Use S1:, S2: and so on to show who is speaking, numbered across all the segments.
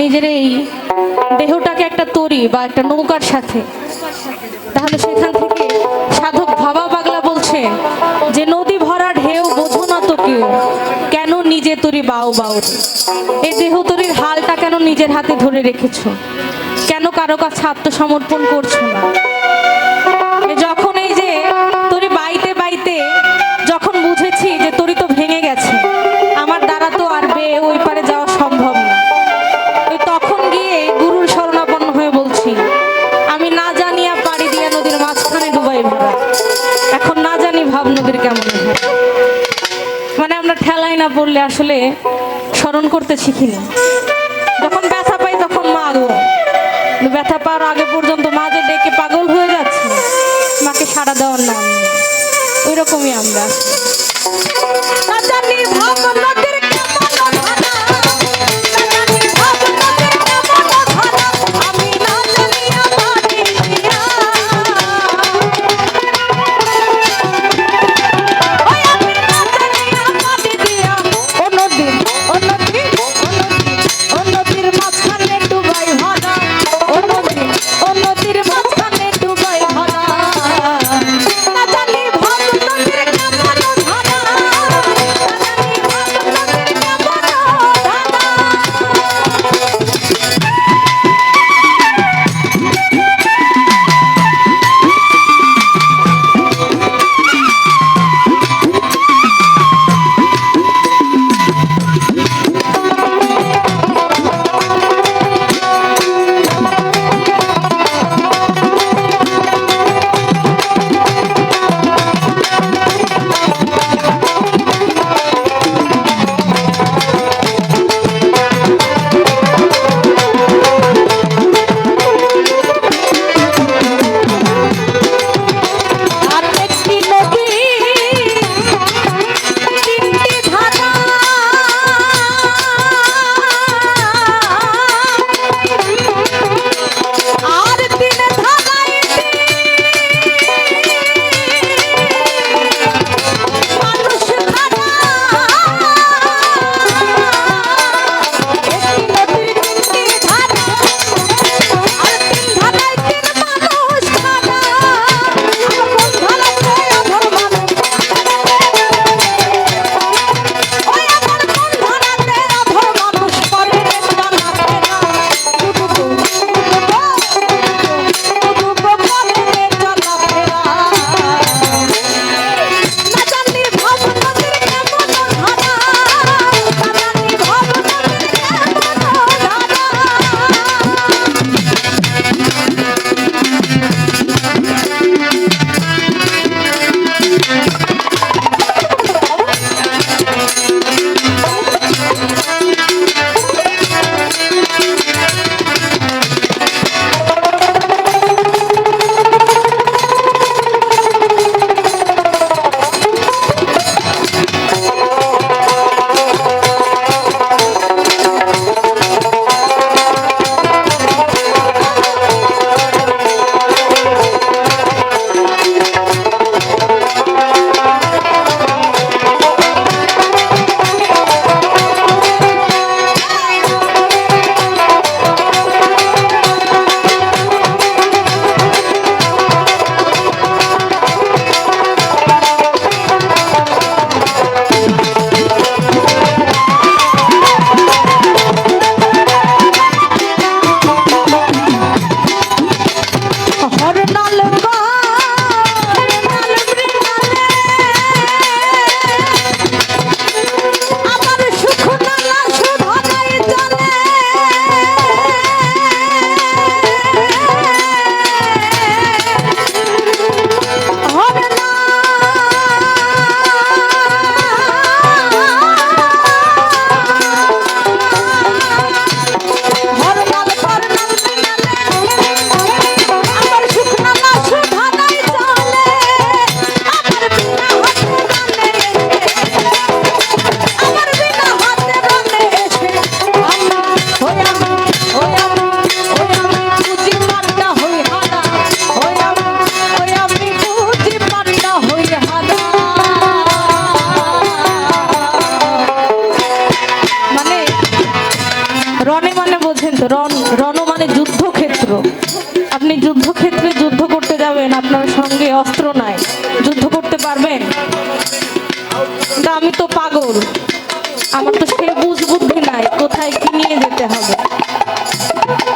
S1: নিজের এই দেহটাকে একটা তরি বা একটা নৌকার সাথে, তাহলে সেখান থেকে সাধক ভাবা পাগলা বলছে যে নদী ভরা ঢেউ বোঝো না তো কেউ, কেন নিজে তরি বাউ বাউ। এই দেহ তরির হালটা কেন নিজের হাতে ধরে রেখেছো, কেন কারো কাছে আত্মসমর্পণ করছো না? যখন এই যে তরি বাইতে বাইতে যখন বুঝেছি যে তরি তো ভেঙে গেছে, আমার দ্বারা তো আর ওই পারে যাওয়া সম্ভব না, ওই তখন গিয়ে গুরুর শরণাপন্ন হয়ে বলছি আমি না জানিয়া পাড়ি দিয়া নদীর মাঝখানে ডুবাই ভরা। এখন না জানি ভাব নদীর কেমন হয়। মানে আমরা ঠেলায় না পড়লে আসলে স্মরণ করতে শিখিনি। যখন ব্যথা পাই তখন মা গো, ব্যথা পাওয়ার আগে পর্যন্ত মা যে ডেকে পাগল হয়ে যাচ্ছে, মাকে সাড়া দেওয়ার নাম নেই। ওই রকমই আমরা। না জানি ভাব নদীর কেমন ভালা, না জানি ভাব নদীর কেমন ভালা, আমি না জানিয়া পারি দিয়া। ওই আমি না জানিয়া পারি দিয়া, ও নদী, ও নদী, ও নদী, ও নদীর মাঝখানে ডুবাই ভরা, ও নদী, ও নদীর মাঝখানে ডুবাই ভরা। না পারবেন? কিন্তু আমি তো পাগল, আমার তো সেই বুঝ বুদ্ধি নাই কোথায় কি নিয়ে যেতে হবে।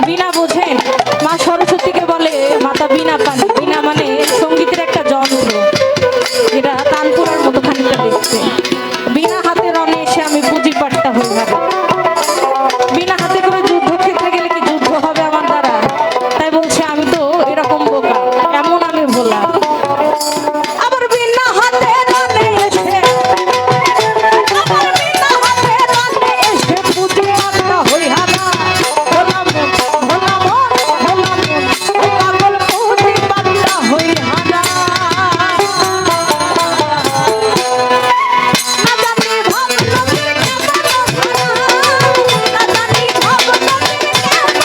S1: বীণা বোঝেন? মা সরস্বতীকে বলে মাতা বীণা পানি। বীণা মানে সঙ্গীতের একটা যন্ত্র, যেটা তানপুরার মতো খানিকটা দেখতে। বীণা হাতে রনে এসে আমি পুঁজিপাটটা হয়ে যাবে। বীণা হাতে করে যুদ্ধক্ষেত্রে গেলে কি যুদ্ধ হবে আমার দ্বারা? তাই বলছে আমি তো এরকম বোকা, এমন আমি ভোলা। আবার বীণা হাতে রনে এসে, আবার বীণা হাতে রনে এসে পুঁজিপাটটা হই হানা। ভোলা মন, ভোলা মন, ভোলা মন, ও পাগল পুঁজিপাটটা হই হানা। না জানি ভাব নবীর কেমন হানা, না জানি ভাব নবীর কেমন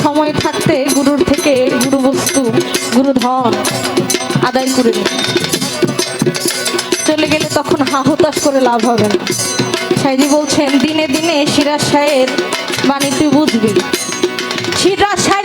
S1: সময় থাকতে গুরুর থেকে গুরু বস্তু, গুরু ধন আদায় করে নিন। চলে গেলে তখন হাহুতাশ করে লাভ হবে না। সাইজি বলছেন দিনে দিনে সিরাজ সাহেব বাণী তুই বুঝবি। সিরাজ সাহেব